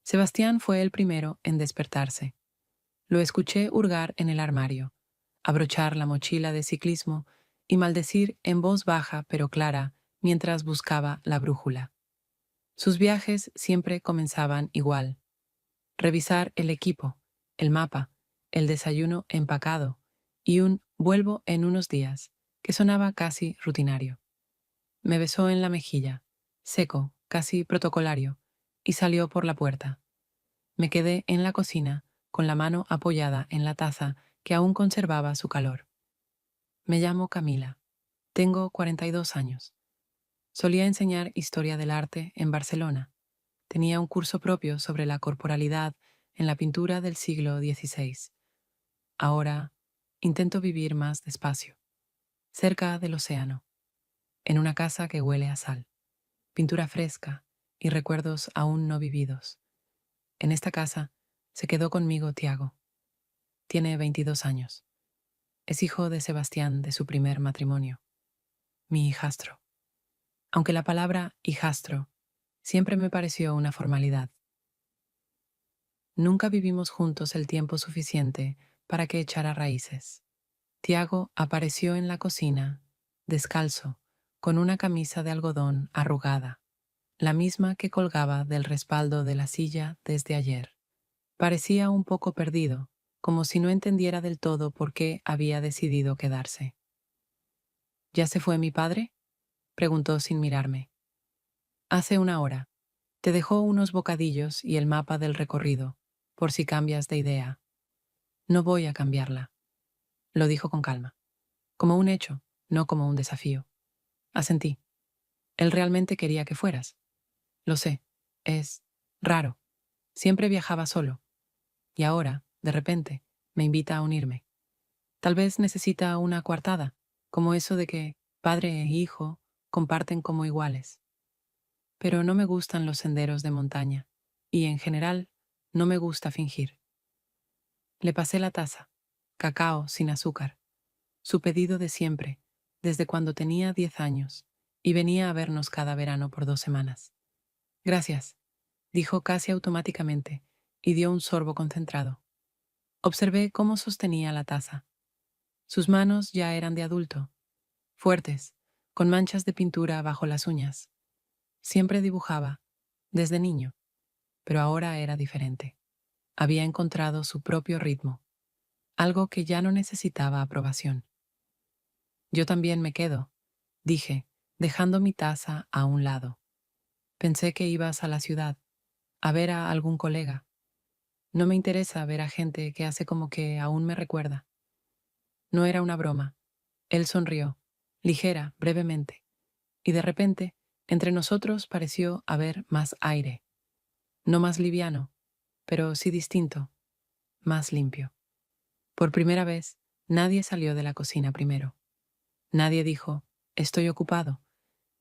Sebastián fue el primero en despertarse. Lo escuché hurgar en el armario, abrochar la mochila de ciclismo y maldecir en voz baja pero clara mientras buscaba la brújula. Sus viajes siempre comenzaban igual. Revisar el equipo, el mapa, el desayuno empacado y un vuelvo en unos días, que sonaba casi rutinario. Me besó en la mejilla, seco, casi protocolario, y salió por la puerta. Me quedé en la cocina, con la mano apoyada en la taza que aún conservaba su calor. Me llamo Camila. Tengo 42 años. Solía enseñar historia del arte en Barcelona. Tenía un curso propio sobre la corporalidad en la pintura del siglo XVI. Ahora intento vivir más despacio, cerca del océano, en una casa que huele a sal, pintura fresca y recuerdos aún no vividos. En esta casa se quedó conmigo Tiago. Tiene 22 años. Es hijo de Sebastián de su primer matrimonio, mi hijastro. Aunque la palabra hijastro siempre me pareció una formalidad. Nunca vivimos juntos el tiempo suficiente para que echara raíces. Tiago apareció en la cocina, descalzo, con una camisa de algodón arrugada, la misma que colgaba del respaldo de la silla desde ayer. Parecía un poco perdido, como si no entendiera del todo por qué había decidido quedarse. ¿Ya se fue mi padre?, preguntó sin mirarme. Hace una hora. Te dejó unos bocadillos y el mapa del recorrido, por si cambias de idea. No voy a cambiarla, lo dijo con calma, como un hecho, no como un desafío. Asentí. Él realmente quería que fueras. Lo sé, es raro. Siempre viajaba solo. Y ahora, de repente, me invita a unirme. Tal vez necesita una coartada, como eso de que padre e hijo comparten como iguales. Pero no me gustan los senderos de montaña, y en general no me gusta fingir. Le pasé la taza, cacao sin azúcar, su pedido de siempre, desde cuando tenía 10 años, y venía a vernos cada verano por 2 semanas. Gracias, dijo casi automáticamente, y dio un sorbo concentrado. Observé cómo sostenía la taza. Sus manos ya eran de adulto, fuertes, con manchas de pintura bajo las uñas. Siempre dibujaba, desde niño, pero ahora era diferente. Había encontrado su propio ritmo, algo que ya no necesitaba aprobación. Yo también me quedo, dije, dejando mi taza a un lado. Pensé que ibas a la ciudad, a ver a algún colega. No me interesa ver a gente que hace como que aún me recuerda. No era una broma. Él sonrió, ligera, brevemente, y de repente, entre nosotros pareció haber más aire. No más liviano, pero sí distinto, más limpio. Por primera vez, nadie salió de la cocina primero. Nadie dijo, estoy ocupado.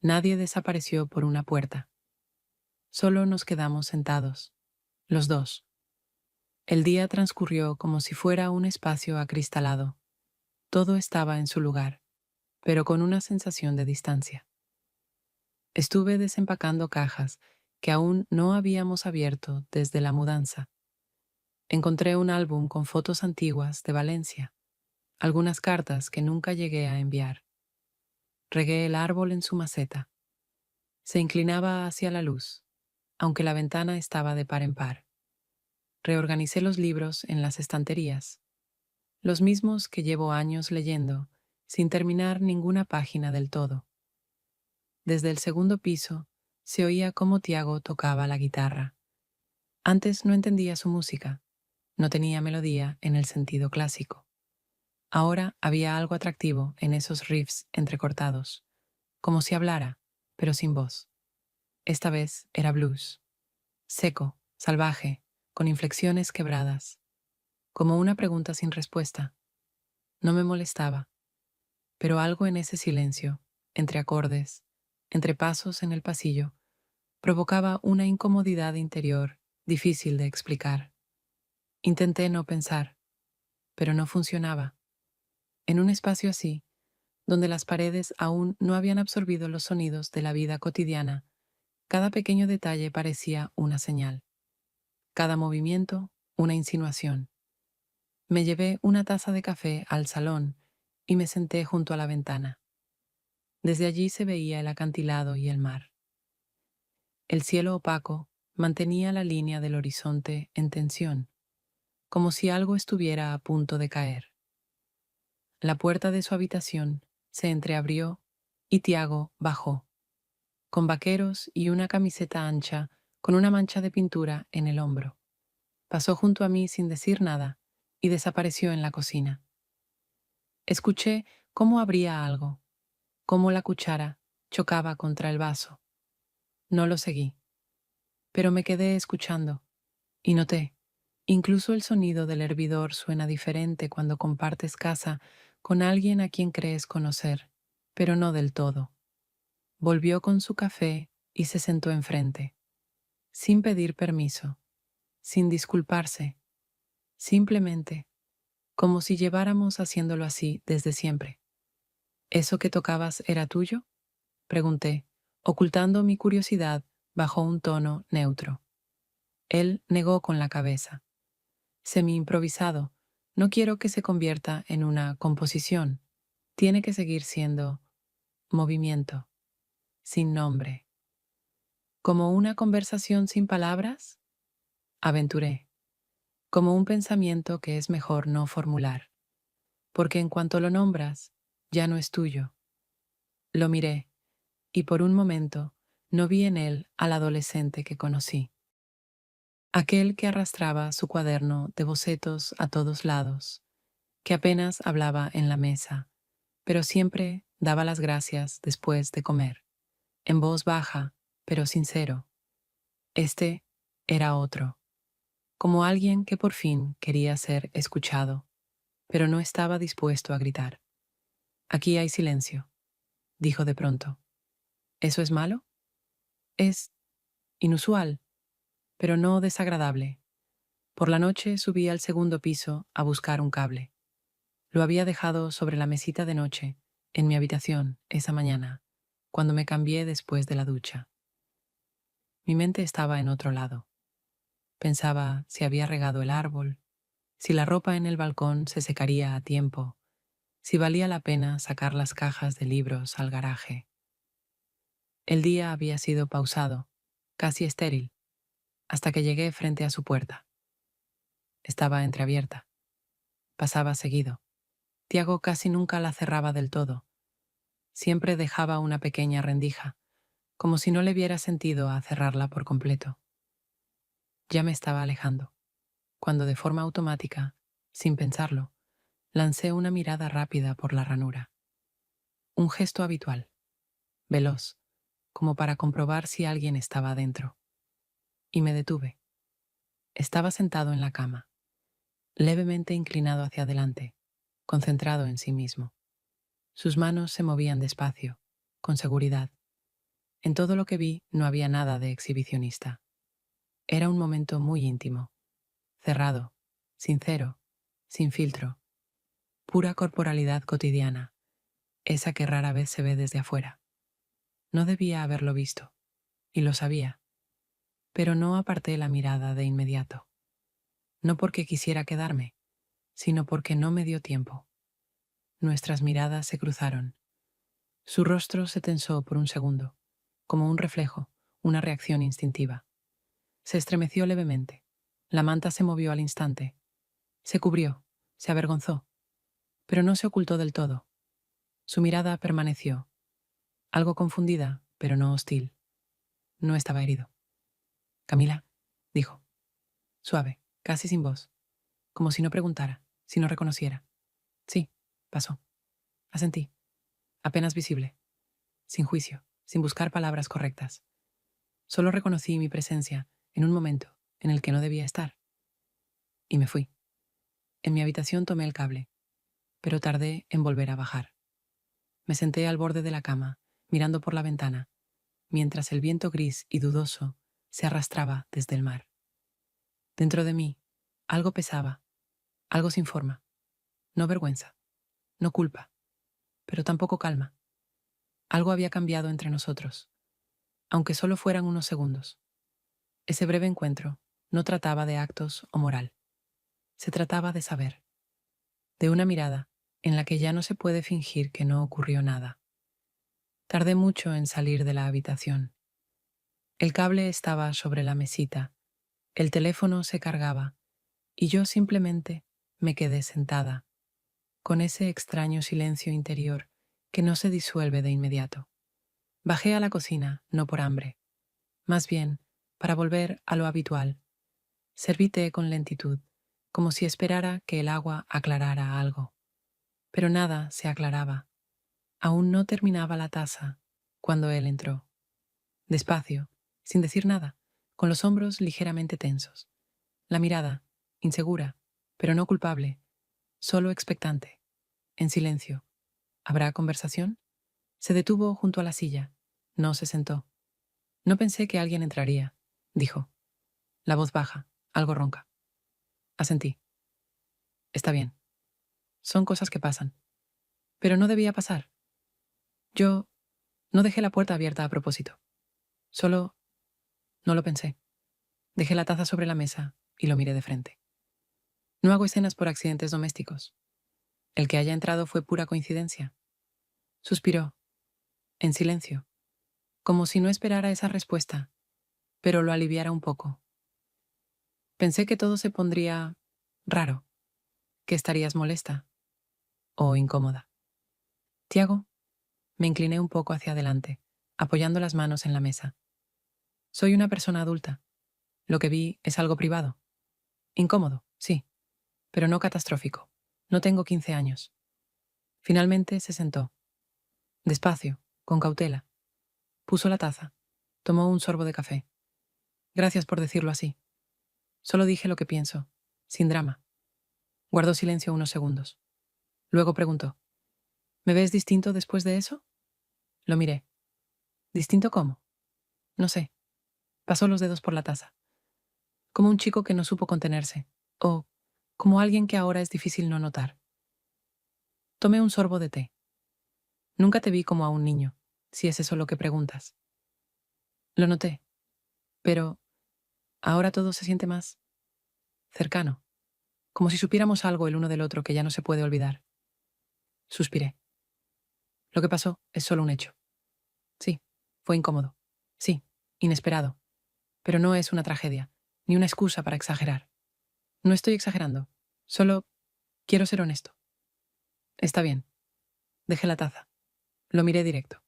Nadie desapareció por una puerta. Solo nos quedamos sentados, los dos. El día transcurrió como si fuera un espacio acristalado. Todo estaba en su lugar, pero con una sensación de distancia. Estuve desempacando cajas que aún no habíamos abierto desde la mudanza. Encontré un álbum con fotos antiguas de Valencia, algunas cartas que nunca llegué a enviar. Regué el árbol en su maceta. Se inclinaba hacia la luz, aunque la ventana estaba de par en par. Reorganicé los libros en las estanterías, los mismos que llevo años leyendo, sin terminar ninguna página del todo. Desde el segundo piso se oía cómo Tiago tocaba la guitarra. Antes no entendía su música, no tenía melodía en el sentido clásico. Ahora había algo atractivo en esos riffs entrecortados, como si hablara, pero sin voz. Esta vez era blues, seco, salvaje, con inflexiones quebradas, como una pregunta sin respuesta. No me molestaba, pero algo en ese silencio, entre acordes, entre pasos en el pasillo, provocaba una incomodidad interior difícil de explicar. Intenté no pensar, pero no funcionaba. En un espacio así, donde las paredes aún no habían absorbido los sonidos de la vida cotidiana, cada pequeño detalle parecía una señal. cada movimiento una insinuación. Me llevé una taza de café al salón y me senté junto a la ventana. Desde allí se veía el acantilado y el mar. El cielo opaco mantenía la línea del horizonte en tensión, como si algo estuviera a punto de caer. La puerta de su habitación se entreabrió y Tiago bajó, con vaqueros y una camiseta ancha con una mancha de pintura en el hombro. Pasó junto a mí sin decir nada y desapareció en la cocina. Escuché cómo abría algo, cómo la cuchara chocaba contra el vaso. No lo seguí, pero me quedé escuchando y noté, incluso el sonido del hervidor suena diferente cuando compartes casa con alguien a quien crees conocer, pero no del todo. Volvió con su café y se sentó enfrente, sin pedir permiso, sin disculparse, simplemente, como si lleváramos haciéndolo así desde siempre. ¿Eso que tocabas era tuyo?, pregunté, ocultando mi curiosidad bajo un tono neutro. Él negó con la cabeza. Semi-improvisado, no quiero que se convierta en una composición. Tiene que seguir siendo movimiento, sin nombre. ¿Como una conversación sin palabras? Aventuré. Como un pensamiento que es mejor no formular, porque en cuanto lo nombras, ya no es tuyo. Lo miré, y por un momento no vi en él al adolescente que conocí. Aquel que arrastraba su cuaderno de bocetos a todos lados, que apenas hablaba en la mesa, pero siempre daba las gracias después de comer, en voz baja, pero sincero. Este era otro, como alguien que por fin quería ser escuchado, pero no estaba dispuesto a gritar. Aquí hay silencio, dijo de pronto. ¿Eso es malo? Es inusual, pero no desagradable. Por la noche subí al segundo piso a buscar un cable. Lo había dejado sobre la mesita de noche, en mi habitación, esa mañana, cuando me cambié después de la ducha. Mi mente estaba en otro lado. Pensaba si había regado el árbol, si la ropa en el balcón se secaría a tiempo, si valía la pena sacar las cajas de libros al garaje. El día había sido pausado, casi estéril, hasta que llegué frente a su puerta. Estaba entreabierta. Pasaba seguido. Tiago casi nunca la cerraba del todo. Siempre dejaba una pequeña rendija, como si no le viera sentido a cerrarla por completo. Ya me estaba alejando, cuando de forma automática, sin pensarlo, lancé una mirada rápida por la ranura. Un gesto habitual, veloz, como para comprobar si alguien estaba adentro. Y me detuve. Estaba sentado en la cama, levemente inclinado hacia adelante, concentrado en sí mismo. Sus manos se movían despacio, con seguridad. En todo lo que vi no había nada de exhibicionista. Era un momento muy íntimo, cerrado, sincero, sin filtro, pura corporalidad cotidiana, esa que rara vez se ve desde afuera. No debía haberlo visto, y lo sabía, pero no aparté la mirada de inmediato. No porque quisiera quedarme, sino porque no me dio tiempo. Nuestras miradas se cruzaron. Su rostro se tensó por un segundo, como un reflejo, una reacción instintiva. Se estremeció levemente. La manta se movió al instante. Se cubrió, se avergonzó, pero no se ocultó del todo. Su mirada permaneció, algo confundida, pero no hostil. No estaba herido. Camila, dijo, suave, casi sin voz, como si no preguntara, si no reconociera. Sí, pasó. Asentí, apenas visible, sin juicio, sin buscar palabras correctas. Solo reconocí mi presencia en un momento en el que no debía estar. Y me fui. En mi habitación tomé el cable, pero tardé en volver a bajar. Me senté al borde de la cama, mirando por la ventana, mientras el viento gris y dudoso se arrastraba desde el mar. Dentro de mí, algo pesaba, algo sin forma. No vergüenza, no culpa, pero tampoco calma. Algo había cambiado entre nosotros, aunque solo fueran unos segundos. Ese breve encuentro, no trataba de actos o moral. Se trataba de saber, de una mirada en la que ya no se puede fingir que no ocurrió nada. Tardé mucho en salir de la habitación. El cable estaba sobre la mesita, el teléfono se cargaba y yo simplemente me quedé sentada, con ese extraño silencio interior que no se disuelve de inmediato. Bajé a la cocina, no por hambre, más bien para volver a lo habitual. Serví té con lentitud, como si esperara que el agua aclarara algo. Pero nada se aclaraba. Aún no terminaba la taza cuando él entró. Despacio, sin decir nada, con los hombros ligeramente tensos. La mirada, insegura, pero no culpable, solo expectante, en silencio. ¿Habrá conversación? Se detuvo junto a la silla. No se sentó. No pensé que alguien entraría, dijo. La voz baja, algo ronca. Asentí. Está bien. Son cosas que pasan. Pero no debía pasar. Yo no dejé la puerta abierta a propósito. Solo no lo pensé. Dejé la taza sobre la mesa y lo miré de frente. No hago escenas por accidentes domésticos. El que haya entrado fue pura coincidencia. Suspiró, en silencio, como si no esperara esa respuesta, pero lo aliviara un poco. Pensé que todo se pondría raro, que estarías molesta o incómoda. Tiago, me incliné un poco hacia adelante, apoyando las manos en la mesa. Soy una persona adulta. Lo que vi es algo privado. Incómodo, sí, pero no catastrófico. No tengo 15 años. Finalmente se sentó. Despacio, con cautela. Puso la taza. Tomó un sorbo de café. Gracias por decirlo así. Solo dije lo que pienso, sin drama. Guardó silencio unos segundos. Luego preguntó, ¿me ves distinto después de eso? Lo miré. ¿Distinto cómo? No sé. Pasó los dedos por la taza. Como un chico que no supo contenerse. O como alguien que ahora es difícil no notar. Tomé un sorbo de té. Nunca te vi como a un niño, si es eso lo que preguntas. Lo noté. Pero ahora todo se siente más cercano. Como si supiéramos algo el uno del otro que ya no se puede olvidar. Suspiré. Lo que pasó es solo un hecho. Sí, fue incómodo. Sí, inesperado. Pero no es una tragedia, ni una excusa para exagerar. No estoy exagerando. Solo quiero ser honesto. Está bien. Dejé la taza. Lo miré directo.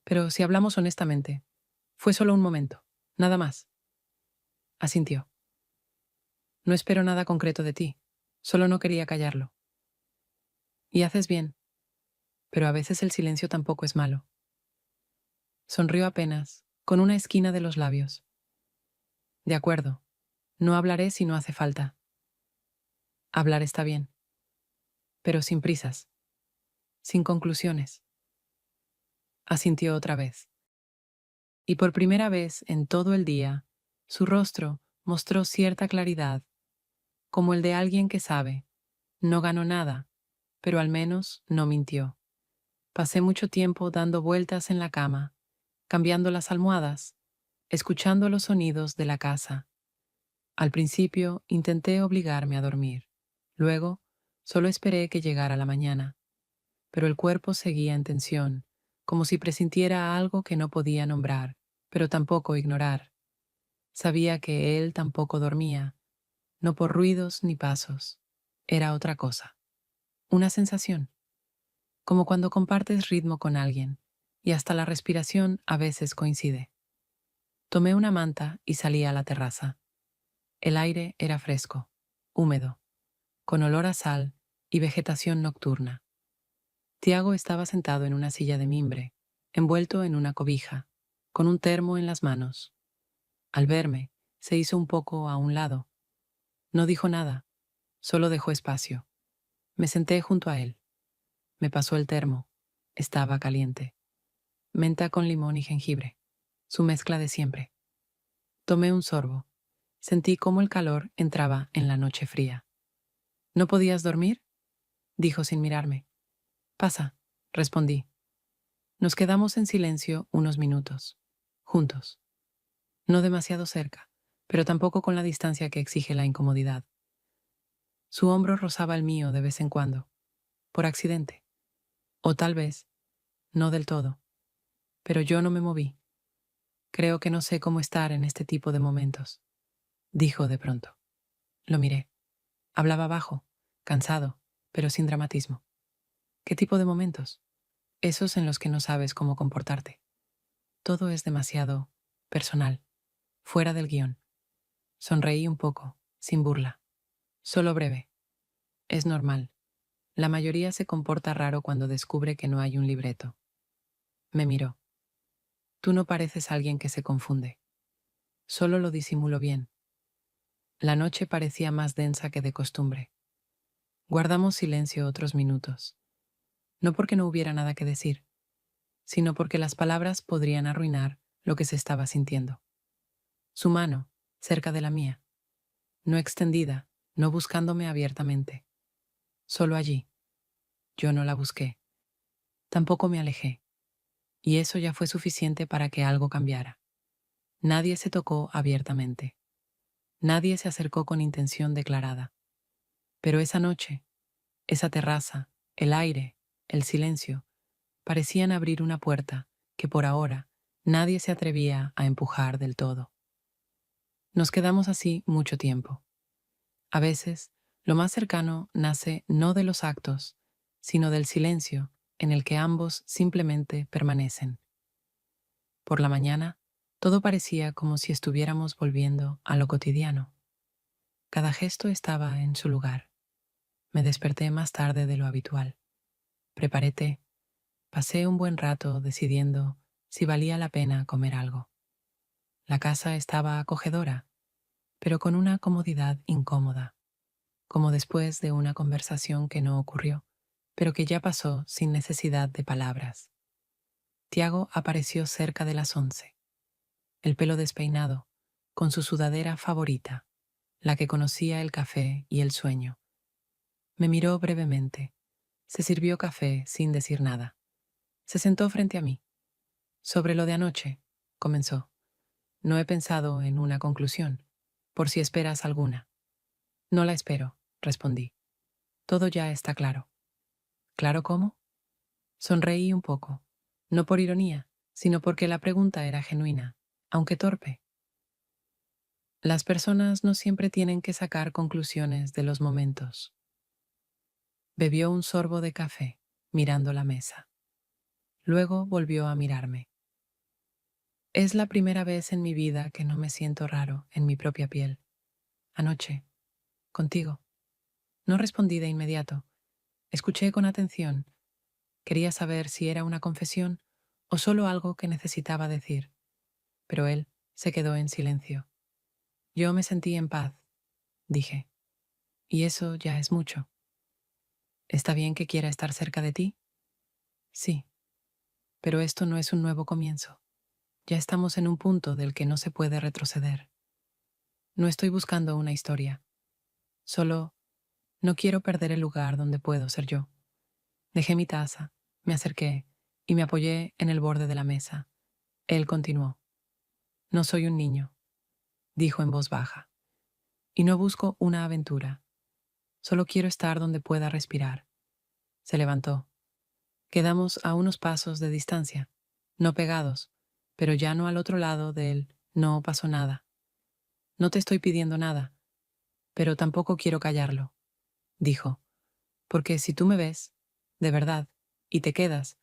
Pero si hablamos honestamente, fue solo un momento. Nada más. Asintió. No espero nada concreto de ti. Solo no quería callarlo. Y haces bien. Pero a veces el silencio tampoco es malo. Sonrió apenas, con una esquina de los labios. De acuerdo. No hablaré si no hace falta. Hablar está bien. Pero sin prisas. Sin conclusiones. Asintió otra vez. Y por primera vez en todo el día, su rostro mostró cierta claridad, como el de alguien que sabe. No ganó nada, pero al menos no mintió. Pasé mucho tiempo dando vueltas en la cama, cambiando las almohadas, escuchando los sonidos de la casa. Al principio intenté obligarme a dormir. Luego, solo esperé que llegara la mañana. Pero el cuerpo seguía en tensión, como si presintiera algo que no podía nombrar, pero tampoco ignorar. Sabía que él tampoco dormía, no por ruidos ni pasos. Era otra cosa. Una sensación, como cuando compartes ritmo con alguien, y hasta la respiración a veces coincide. Tomé una manta y salí a la terraza. El aire era fresco, húmedo, con olor a sal y vegetación nocturna. Tiago estaba sentado en una silla de mimbre, envuelto en una cobija, con un termo en las manos. Al verme, se hizo un poco a un lado. No dijo nada, solo dejó espacio. Me senté junto a él. Me pasó el termo. Estaba caliente. Menta con limón y jengibre, su mezcla de siempre. Tomé un sorbo. Sentí cómo el calor entraba en la noche fría. ¿No podías dormir?, dijo sin mirarme. Pasa, respondí. Nos quedamos en silencio unos minutos, juntos. No demasiado cerca, pero tampoco con la distancia que exige la incomodidad. Su hombro rozaba el mío de vez en cuando, por accidente, o tal vez, no del todo, pero yo no me moví. Creo que no sé cómo estar en este tipo de momentos, dijo de pronto. Lo miré. Hablaba bajo, cansado, pero sin dramatismo. ¿Qué tipo de momentos? Esos en los que no sabes cómo comportarte. Todo es demasiado personal, fuera del guión. Sonreí un poco, sin burla. Solo breve. Es normal. La mayoría se comporta raro cuando descubre que no hay un libreto. Me miró. Tú no pareces alguien que se confunde. Solo lo disimulo bien. La noche parecía más densa que de costumbre. Guardamos silencio otros minutos. No porque no hubiera nada que decir, sino porque las palabras podrían arruinar lo que se estaba sintiendo. Su mano, cerca de la mía, no extendida, no buscándome abiertamente. Solo allí. Yo no la busqué. Tampoco me alejé. Y eso ya fue suficiente para que algo cambiara. Nadie se tocó abiertamente. Nadie se acercó con intención declarada. Pero esa noche, esa terraza, el aire, el silencio, parecían abrir una puerta que por ahora nadie se atrevía a empujar del todo. Nos quedamos así mucho tiempo. A veces, lo más cercano nace no de los actos, sino del silencio en el que ambos simplemente permanecen. Por la mañana, todo parecía como si estuviéramos volviendo a lo cotidiano. Cada gesto estaba en su lugar. Me desperté más tarde de lo habitual. Preparé té. Pasé un buen rato decidiendo si valía la pena comer algo. La casa estaba acogedora, pero con una comodidad incómoda, como después de una conversación que no ocurrió, pero que ya pasó sin necesidad de palabras. Tiago apareció cerca de las 11, el pelo despeinado, con su sudadera favorita, la que conocía el café y el sueño. Me miró brevemente. Se sirvió café sin decir nada. Se sentó frente a mí. Sobre lo de anoche, comenzó. No he pensado en una conclusión, por si esperas alguna. No la espero, respondí. Todo ya está claro. ¿Claro cómo? Sonreí un poco, no por ironía, sino porque la pregunta era genuina, aunque torpe. Las personas no siempre tienen que sacar conclusiones de los momentos. Bebió un sorbo de café, mirando la mesa. Luego volvió a mirarme. Es la primera vez en mi vida que no me siento raro en mi propia piel. Anoche, contigo. No respondí de inmediato. Escuché con atención. Quería saber si era una confesión o solo algo que necesitaba decir. Pero él se quedó en silencio. Yo me sentí en paz, dije. Y eso ya es mucho. ¿Está bien que quiera estar cerca de ti? Sí, pero esto no es un nuevo comienzo. Ya estamos en un punto del que no se puede retroceder. No estoy buscando una historia. Solo no quiero perder el lugar donde puedo ser yo. Dejé mi taza, me acerqué y me apoyé en el borde de la mesa. Él continuó. No soy un niño, dijo en voz baja, y no busco una aventura. Solo quiero estar donde pueda respirar. Se levantó. Quedamos a unos pasos de distancia, no pegados, pero ya no al otro lado de él. No pasó nada. No te estoy pidiendo nada, pero tampoco quiero callarlo, dijo, porque si tú me ves, de verdad, y te quedas,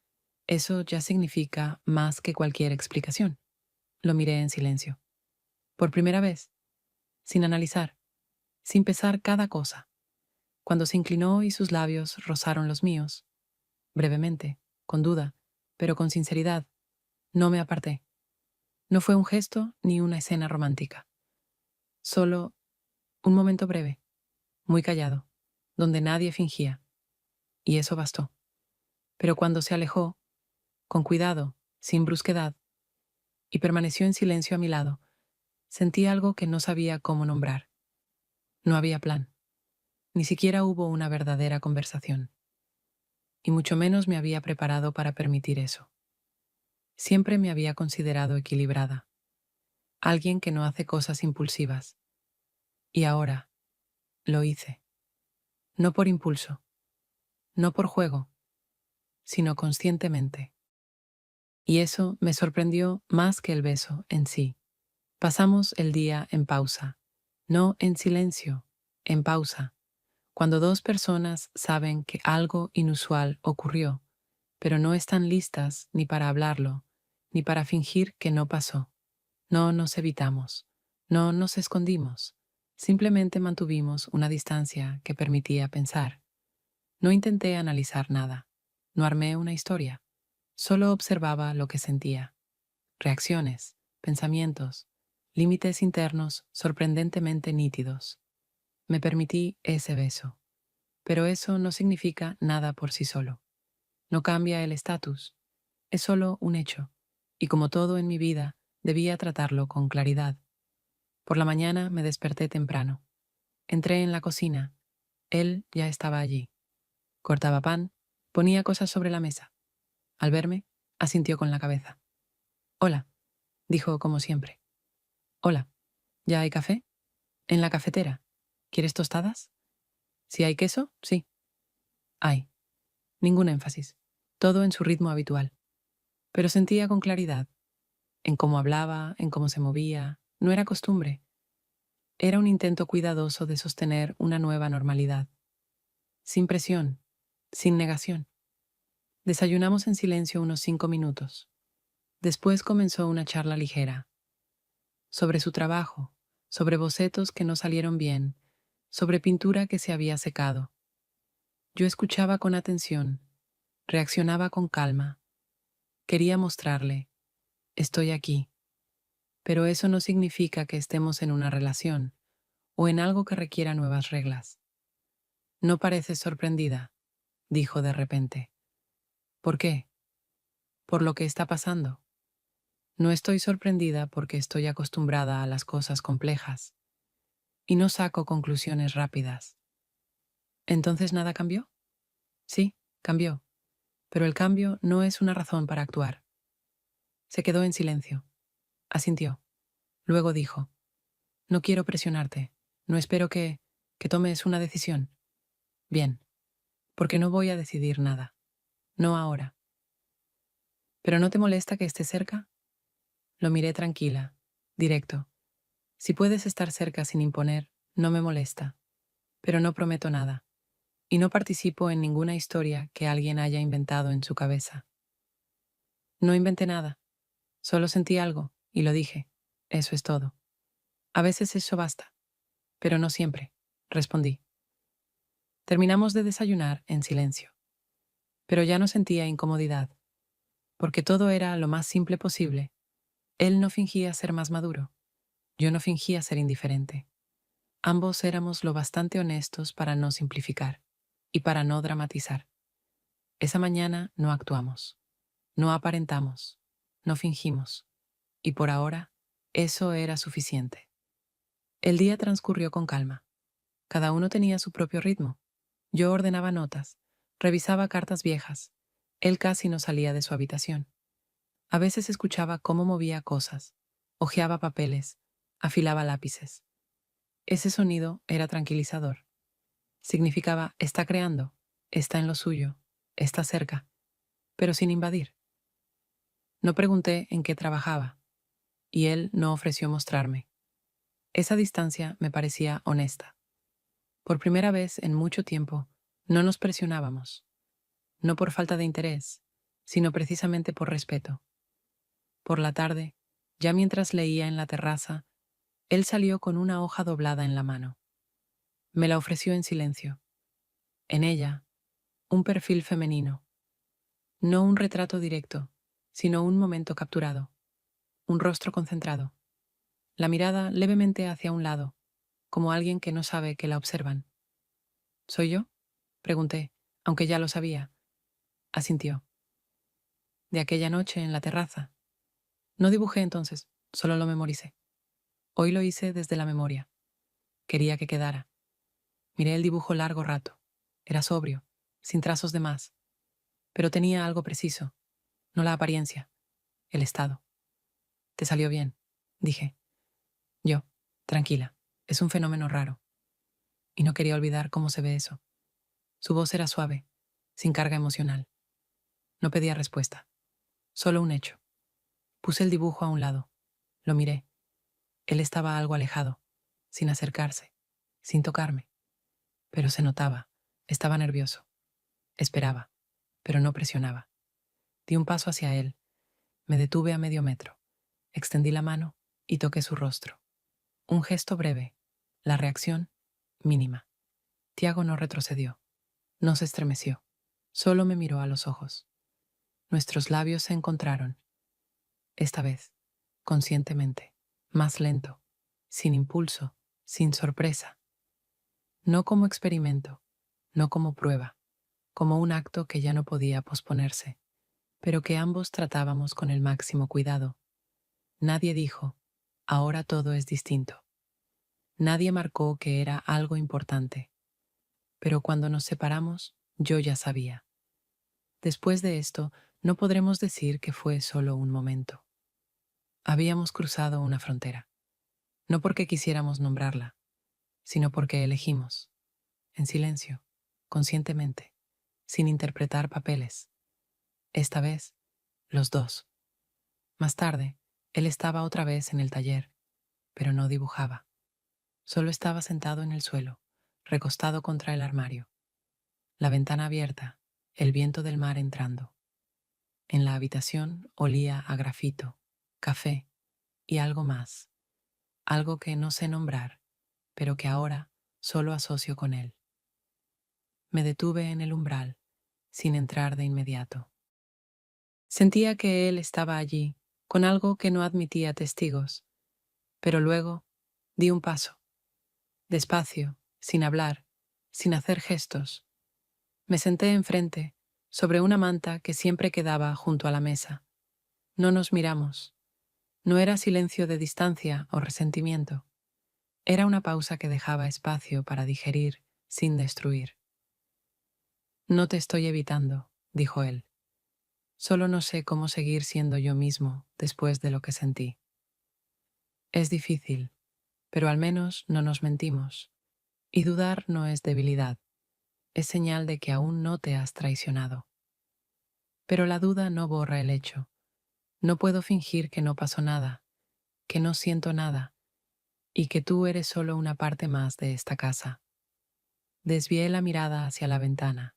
eso ya significa más que cualquier explicación. Lo miré en silencio. Por primera vez, sin analizar, sin pesar cada cosa. Cuando se inclinó y sus labios rozaron los míos, brevemente, con duda, pero con sinceridad, no me aparté. No fue un gesto ni una escena romántica. Solo un momento breve, muy callado, donde nadie fingía. Y eso bastó. Pero cuando se alejó, con cuidado, sin brusquedad, y permaneció en silencio a mi lado, sentí algo que no sabía cómo nombrar. No había plan. Ni siquiera hubo una verdadera conversación. Y mucho menos me había preparado para permitir eso. Siempre me había considerado equilibrada. alguien que no hace cosas impulsivas. Y ahora lo hice. No por impulso, no por juego, sino conscientemente. Y eso me sorprendió más que el beso en sí. Pasamos el día en pausa, no en silencio, en pausa, cuando dos personas saben que algo inusual ocurrió, pero no están listas ni para hablarlo, ni para fingir que no pasó. No nos evitamos, no nos escondimos, simplemente mantuvimos una distancia que permitía pensar. No intenté analizar nada, no armé una historia, solo observaba lo que sentía. Reacciones, pensamientos, límites internos sorprendentemente nítidos. Me permití ese beso, pero eso no significa nada por sí solo. No cambia el estatus, es solo un hecho, y como todo en mi vida, debía tratarlo con claridad. Por la mañana me desperté temprano. Entré en la cocina. Él ya estaba allí. Cortaba pan, ponía cosas sobre la mesa. Al verme, asintió con la cabeza. Hola, dijo como siempre. Hola, ¿ya hay café? En la cafetera. ¿Quieres tostadas? Si hay queso, sí. Hay. Ningún énfasis. Todo en su ritmo habitual. Pero sentía con claridad. En cómo hablaba, en cómo se movía. No era costumbre. Era un intento cuidadoso de sostener una nueva normalidad. Sin presión, sin negación. Desayunamos en silencio unos 5 minutos. Después comenzó una charla ligera. Sobre su trabajo, sobre bocetos que no salieron bien, sobre pintura que se había secado. Yo escuchaba con atención, reaccionaba con calma. Quería mostrarle, estoy aquí. Pero eso no significa que estemos en una relación o en algo que requiera nuevas reglas. No pareces sorprendida, dijo de repente. ¿Por qué? Por lo que está pasando. No estoy sorprendida porque estoy acostumbrada a las cosas complejas y no saco conclusiones rápidas. ¿Entonces nada cambió? Sí, cambió, pero el cambio no es una razón para actuar. Se quedó en silencio. Asintió. Luego dijo, no quiero presionarte. No espero que tomes una decisión. Bien, porque no voy a decidir nada. No ahora. ¿Pero no te molesta que esté cerca? Lo miré tranquila, directo. Si puedes estar cerca sin imponer, no me molesta. Pero no prometo nada. Y no participo en ninguna historia que alguien haya inventado en su cabeza. No inventé nada. Solo sentí algo, y lo dije. Eso es todo. A veces eso basta. Pero no siempre, respondí. Terminamos de desayunar en silencio. Pero ya no sentía incomodidad, porque todo era lo más simple posible. Él no fingía ser más maduro. Yo no fingía ser indiferente. Ambos éramos lo bastante honestos para no simplificar y para no dramatizar. Esa mañana no actuamos, no aparentamos, no fingimos. Y por ahora, eso era suficiente. El día transcurrió con calma. Cada uno tenía su propio ritmo. Yo ordenaba notas, revisaba cartas viejas. Él casi no salía de su habitación. A veces escuchaba cómo movía cosas, hojeaba papeles, afilaba lápices. Ese sonido era tranquilizador. Significaba está creando, está en lo suyo, está cerca, pero sin invadir. No pregunté en qué trabajaba, y él no ofreció mostrarme. Esa distancia me parecía honesta. Por primera vez en mucho tiempo, no nos presionábamos, no por falta de interés, sino precisamente por respeto. Por la tarde, ya mientras leía en la terraza, él salió con una hoja doblada en la mano. Me la ofreció en silencio. En ella, un perfil femenino. No un retrato directo, sino un momento capturado. Un rostro concentrado. La mirada levemente hacia un lado, como alguien que no sabe que la observan. ¿Soy yo? Pregunté, aunque ya lo sabía. Asintió. De aquella noche en la terraza. No dibujé entonces, solo lo memoricé. Hoy lo hice desde la memoria. Quería que quedara. Miré el dibujo largo rato. Era sobrio, sin trazos de más. Pero tenía algo preciso. No la apariencia, el estado. Te salió bien, dije. Yo, tranquila, es un fenómeno raro. Y no quería olvidar cómo se ve eso. Su voz era suave, sin carga emocional. No pedía respuesta, solo un hecho. Puse el dibujo a un lado. Lo miré. Él estaba algo alejado, sin acercarse, sin tocarme. Pero se notaba. Estaba nervioso. Esperaba, pero no presionaba. Di un paso hacia él. Me detuve a medio metro. Extendí la mano y toqué su rostro. Un gesto breve. La reacción, mínima. Tiago no retrocedió. No se estremeció. Solo me miró a los ojos. Nuestros labios se encontraron. Esta vez, conscientemente, más lento, sin impulso, sin sorpresa. No como experimento, no como prueba, como un acto que ya no podía posponerse, pero que ambos tratábamos con el máximo cuidado. Nadie dijo, ahora todo es distinto. Nadie marcó que era algo importante. Pero cuando nos separamos, yo ya sabía. Después de esto, no podremos decir que fue solo un momento. Habíamos cruzado una frontera, no porque quisiéramos nombrarla, sino porque elegimos, en silencio, conscientemente, sin interpretar papeles. Esta vez, los dos. Más tarde, él estaba otra vez en el taller, pero no dibujaba. Solo estaba sentado en el suelo, recostado contra el armario, la ventana abierta, el viento del mar entrando. En la habitación olía a grafito, café y algo más, algo que no sé nombrar, pero que ahora solo asocio con él. Me detuve en el umbral, sin entrar de inmediato. Sentía que él estaba allí, con algo que no admitía testigos, pero luego di un paso, despacio, sin hablar, sin hacer gestos. Me senté enfrente, sobre una manta que siempre quedaba junto a la mesa. No nos miramos. No era silencio de distancia o resentimiento. Era una pausa que dejaba espacio para digerir sin destruir. No te estoy evitando, dijo él. Solo no sé cómo seguir siendo yo mismo después de lo que sentí. Es difícil, pero al menos no nos mentimos. Y dudar no es debilidad, es señal de que aún no te has traicionado. Pero la duda no borra el hecho. No puedo fingir que no pasó nada, que no siento nada, y que tú eres solo una parte más de esta casa. Desvié la mirada hacia la ventana.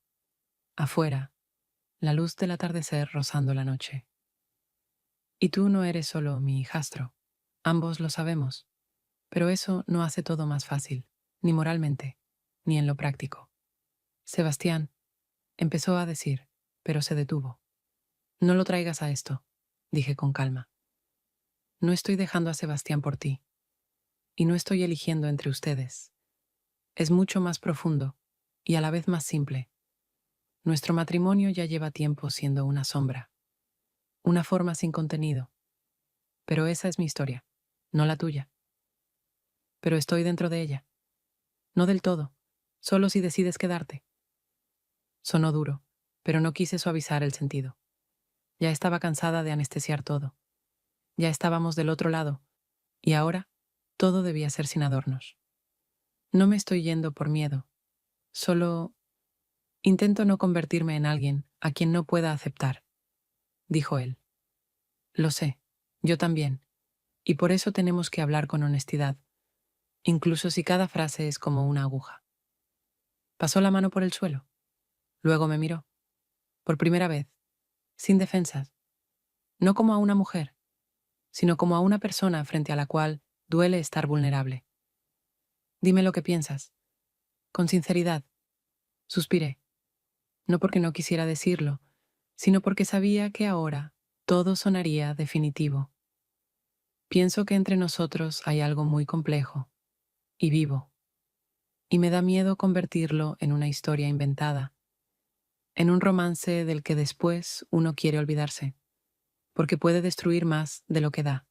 Afuera, la luz del atardecer rozando la noche. Y tú no eres solo mi hijastro. Ambos lo sabemos. Pero eso no hace todo más fácil, ni moralmente, ni en lo práctico. Sebastián, empezó a decir, pero se detuvo. No lo traigas a esto, dije con calma. No estoy dejando a Sebastián por ti. Y no estoy eligiendo entre ustedes. Es mucho más profundo y a la vez más simple. Nuestro matrimonio ya lleva tiempo siendo una sombra, una forma sin contenido. Pero esa es mi historia, no la tuya. Pero estoy dentro de ella. No del todo, solo si decides quedarte. Sonó duro, pero no quise suavizar el sentido. Ya estaba cansada de anestesiar todo. Ya estábamos del otro lado, y ahora todo debía ser sin adornos. No me estoy yendo por miedo, solo intento no convertirme en alguien a quien no pueda aceptar, dijo él. Lo sé, yo también, y por eso tenemos que hablar con honestidad, incluso si cada frase es como una aguja. Pasó la mano por el suelo, luego me miró, por primera vez, sin defensas, no como a una mujer, sino como a una persona frente a la cual duele estar vulnerable. Dime lo que piensas, con sinceridad. Suspiré, no porque no quisiera decirlo, sino porque sabía que ahora todo sonaría definitivo. Pienso que entre nosotros hay algo muy complejo y vivo, y me da miedo convertirlo en una historia inventada, en un romance del que después uno quiere olvidarse, porque puede destruir más de lo que da.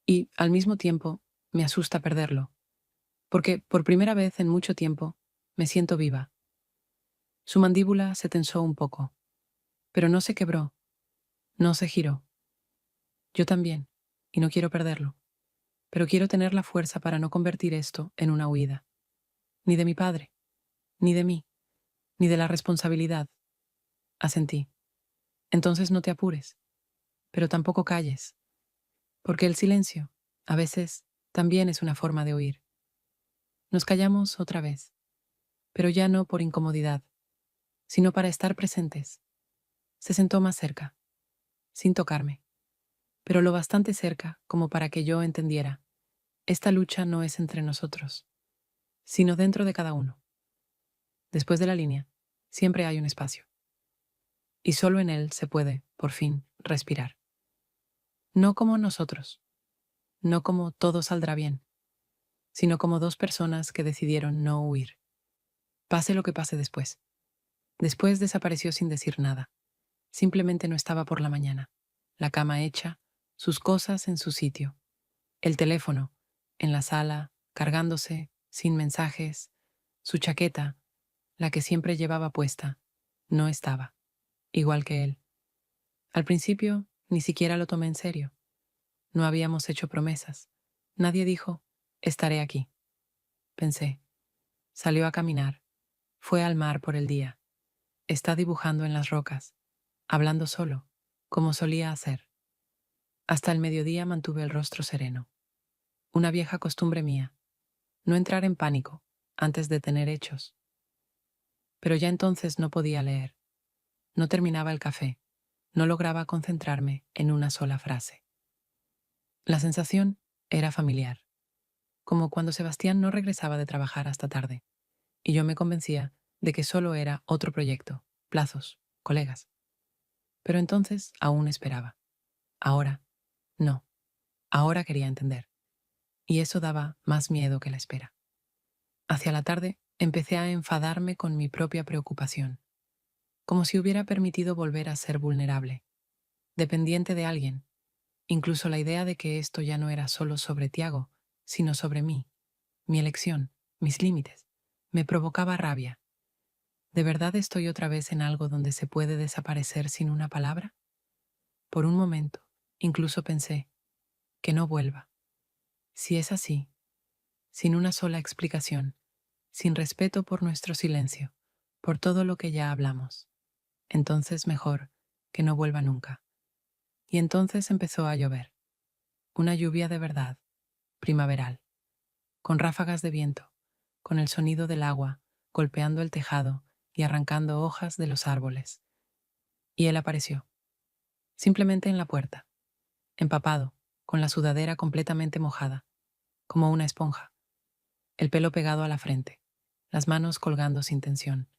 Y, al mismo tiempo, me asusta perderlo, porque por primera vez en mucho tiempo me siento viva. Su mandíbula se tensó un poco, pero no se quebró, no se giró. Yo también, y no quiero perderlo. pero quiero tener la fuerza para no convertir esto en una huida. Ni de mi padre, ni de mí, ni de la responsabilidad. Asentí. Entonces no te apures, pero tampoco calles, porque el silencio, a veces, también es una forma de oír. Nos callamos otra vez, pero ya no por incomodidad, sino para estar presentes. Se sentó más cerca, sin tocarme, pero lo bastante cerca como para que yo entendiera. Esta lucha no es entre nosotros, sino dentro de cada uno. Después de la línea, siempre hay un espacio. Y solo en él se puede, por fin, respirar. No como nosotros, no como todo saldrá bien, sino como dos personas que decidieron no huir. Pase lo que pase después. Después desapareció sin decir nada. Simplemente no estaba por la mañana. La cama hecha, sus cosas en su sitio. El teléfono, en la sala, cargándose, sin mensajes. Su chaqueta, la que siempre llevaba puesta, no estaba, igual que él. Al principio, ni siquiera lo tomé en serio. No habíamos hecho promesas. Nadie dijo, estaré aquí. Pensé. Salió a caminar. Fue al mar por el día. Está dibujando en las rocas, hablando solo, como solía hacer. Hasta el mediodía mantuve el rostro sereno. Una vieja costumbre mía. No entrar en pánico antes de tener hechos. Pero ya entonces no podía leer. No terminaba el café. No lograba concentrarme en una sola frase. La sensación era familiar, como cuando Sebastián no regresaba de trabajar hasta tarde, y yo me convencía de que solo era otro proyecto, plazos, colegas. Pero entonces aún esperaba. Ahora, no. Ahora quería entender. Y eso daba más miedo que la espera. Hacia la tarde empecé a enfadarme con mi propia preocupación, como si hubiera permitido volver a ser vulnerable, dependiente de alguien. Incluso la idea de que esto ya no era solo sobre Tiago, sino sobre mí, mi elección, mis límites, me provocaba rabia. ¿De verdad estoy otra vez en algo donde se puede desaparecer sin una palabra? Por un momento, incluso pensé, que no vuelva. Si es así, sin una sola explicación, sin respeto por nuestro silencio, por todo lo que ya hablamos, entonces mejor que no vuelva nunca. Y entonces empezó a llover, una lluvia de verdad, primaveral, con ráfagas de viento, con el sonido del agua golpeando el tejado y arrancando hojas de los árboles. Y él apareció, simplemente en la puerta, empapado, con la sudadera completamente mojada, como una esponja, el pelo pegado a la frente, las manos colgando sin tensión.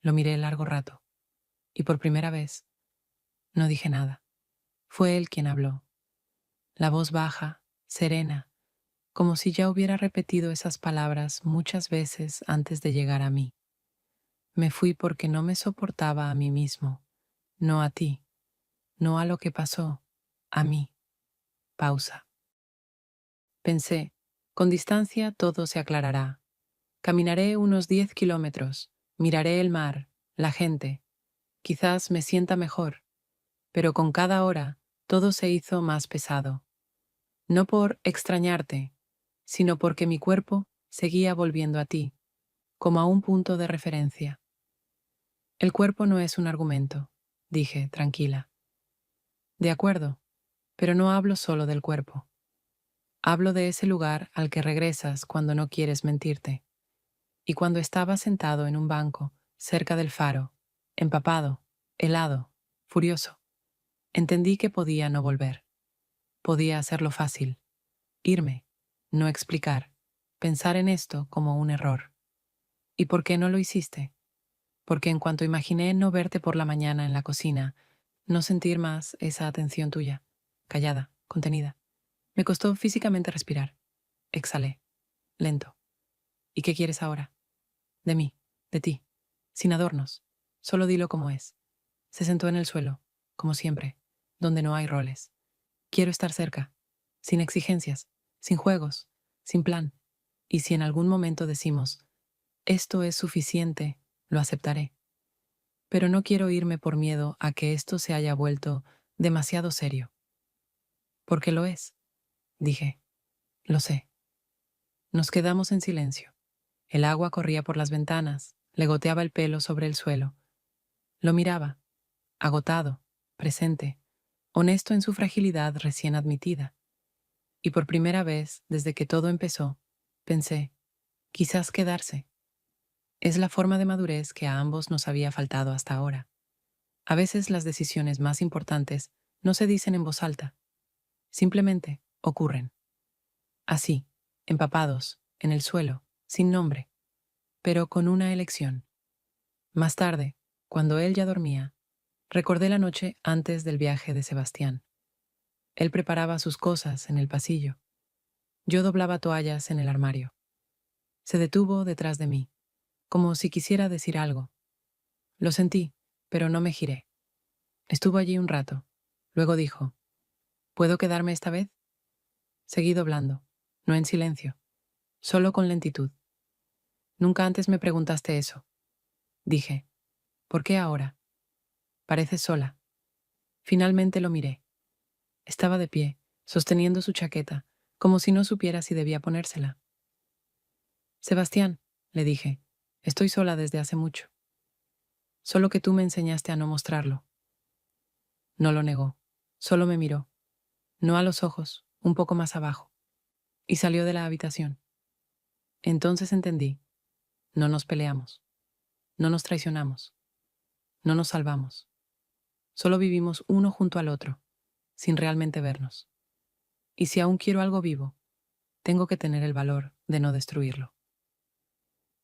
Lo miré largo rato, y por primera vez no dije nada. Fue él quien habló, la voz baja, serena, como si ya hubiera repetido esas palabras muchas veces antes de llegar a mí. Me fui porque no me soportaba a mí mismo, no a ti, no a lo que pasó, a mí. Pausa. Pensé, con distancia todo se aclarará. Caminaré unos 10 kilómetros, miraré el mar, la gente. Quizás me sienta mejor, pero con cada hora todo se hizo más pesado. No por extrañarte, sino porque mi cuerpo seguía volviendo a ti, como a un punto de referencia. El cuerpo no es un argumento, dije, tranquila. De acuerdo, pero no hablo solo del cuerpo. Hablo de ese lugar al que regresas cuando no quieres mentirte. Y cuando estaba sentado en un banco, cerca del faro, empapado, helado, furioso, entendí que podía no volver. Podía hacerlo fácil, irme, no explicar, pensar en esto como un error. ¿Y por qué no lo hiciste? Porque en cuanto imaginé no verte por la mañana en la cocina, no sentir más esa atención tuya, callada, contenida, me costó físicamente respirar. Exhalé, lento. ¿Y qué quieres ahora? De mí, de ti, sin adornos. Solo dilo como es. Se sentó en el suelo, como siempre, donde no hay roles. Quiero estar cerca, sin exigencias, sin juegos, sin plan. Y si en algún momento decimos, esto es suficiente, lo aceptaré. Pero no quiero irme por miedo a que esto se haya vuelto demasiado serio. Porque lo es, dije. Lo sé. Nos quedamos en silencio. El agua corría por las ventanas, le goteaba el pelo sobre el suelo. Lo miraba, agotado, presente, honesto en su fragilidad recién admitida. Y por primera vez, desde que todo empezó, pensé, quizás quedarse. Es la forma de madurez que a ambos nos había faltado hasta ahora. A veces las decisiones más importantes no se dicen en voz alta, simplemente ocurren. Así, empapados, en el suelo, sin nombre, pero con una elección. Más tarde, cuando él ya dormía, recordé la noche antes del viaje de Sebastián. Él preparaba sus cosas en el pasillo. Yo doblaba toallas en el armario. Se detuvo detrás de mí, como si quisiera decir algo. Lo sentí, pero no me giré. Estuvo allí un rato. Luego dijo, ¿puedo quedarme esta vez? Seguí doblando, no en silencio, solo con lentitud. Nunca antes me preguntaste eso. Dije, ¿por qué ahora? Pareces sola. Finalmente lo miré. Estaba de pie, sosteniendo su chaqueta, como si no supiera si debía ponérsela. Sebastián, le dije, estoy sola desde hace mucho. Solo que tú me enseñaste a no mostrarlo. No lo negó, solo me miró, no a los ojos, un poco más abajo, y salió de la habitación. Entonces entendí, no nos peleamos, no nos traicionamos, no nos salvamos. Solo vivimos uno junto al otro, sin realmente vernos. Y si aún quiero algo vivo, tengo que tener el valor de no destruirlo.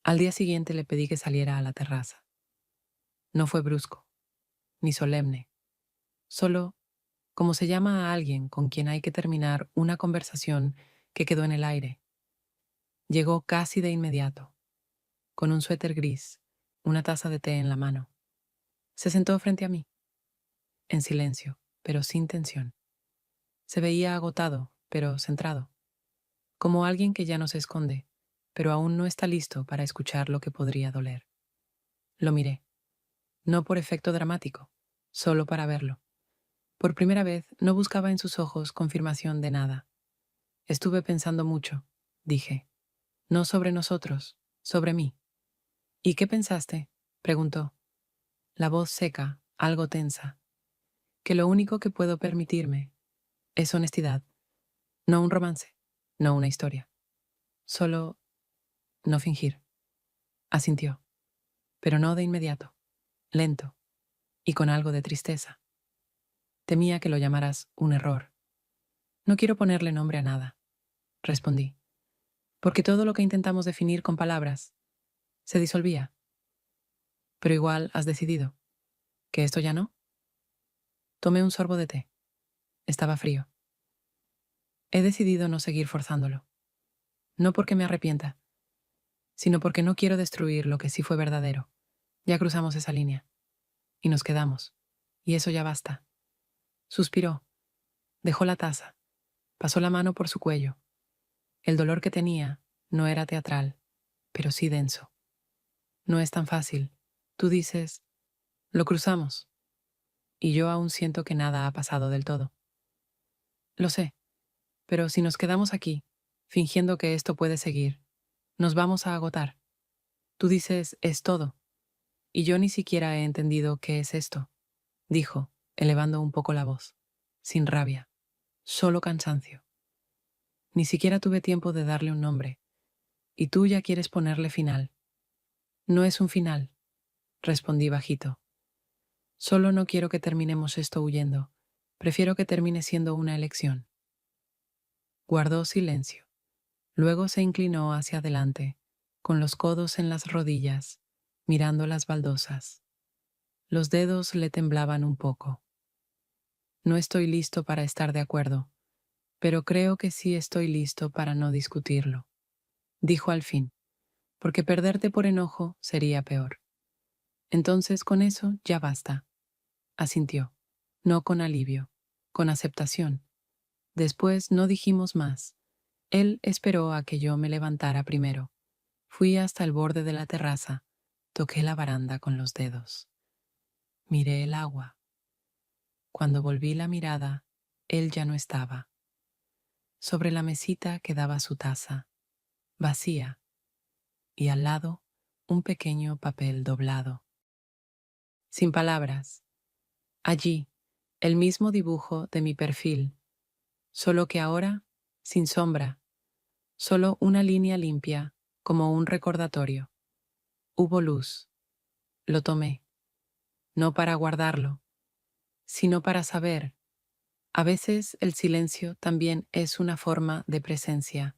Al día siguiente le pedí que saliera a la terraza. No fue brusco, ni solemne, solo como se llama a alguien con quien hay que terminar una conversación que quedó en el aire. Llegó casi de inmediato, con un suéter gris, una taza de té en la mano. Se sentó frente a mí, en silencio, pero sin tensión. Se veía agotado, pero centrado, como alguien que ya no se esconde, pero aún no está listo para escuchar lo que podría doler. Lo miré, no por efecto dramático, solo para verlo. Por primera vez no buscaba en sus ojos confirmación de nada. Estuve pensando mucho, dije. No sobre nosotros, sobre mí. ¿Y qué pensaste? Preguntó, la voz seca, algo tensa. Que lo único que puedo permitirme es honestidad, no un romance, no una historia. Solo no fingir. Asintió, pero no de inmediato, lento y con algo de tristeza. Temía que lo llamaras un error. No quiero ponerle nombre a nada, respondí, porque todo lo que intentamos definir con palabras se disolvía. Pero igual has decidido que esto ya no. Tomé un sorbo de té. Estaba frío. He decidido no seguir forzándolo. No porque me arrepienta, sino porque no quiero destruir lo que sí fue verdadero. Ya cruzamos esa línea. Y nos quedamos. Y eso ya basta. Suspiró. Dejó la taza. Pasó la mano por su cuello. El dolor que tenía no era teatral, pero sí denso. No es tan fácil. Tú dices, lo cruzamos. Y yo aún siento que nada ha pasado del todo. Lo sé, pero si nos quedamos aquí, fingiendo que esto puede seguir, nos vamos a agotar. Tú dices, es todo. Y yo ni siquiera he entendido qué es esto, dijo, elevando un poco la voz, sin rabia, solo cansancio. Ni siquiera tuve tiempo de darle un nombre, y tú ya quieres ponerle final. No es un final, respondí bajito. Solo no quiero que terminemos esto huyendo. Prefiero que termine siendo una elección. Guardó silencio. Luego se inclinó hacia adelante, con los codos en las rodillas, mirando las baldosas. Los dedos le temblaban un poco. No estoy listo para estar de acuerdo, pero creo que sí estoy listo para no discutirlo, dijo al fin, porque perderte por enojo sería peor. Entonces con eso ya basta, asintió, no con alivio, con aceptación. Después no dijimos más. Él esperó a que yo me levantara primero. Fui hasta el borde de la terraza, toqué la baranda con los dedos. Miré el agua. Cuando volví la mirada, él ya no estaba. Sobre la mesita quedaba su taza, vacía, y al lado un pequeño papel doblado. Sin palabras, allí, el mismo dibujo de mi perfil, solo que ahora sin sombra, solo una línea limpia, como un recordatorio. Hubo luz. Lo tomé, no para guardarlo, sino para saber. A veces el silencio también es una forma de presencia.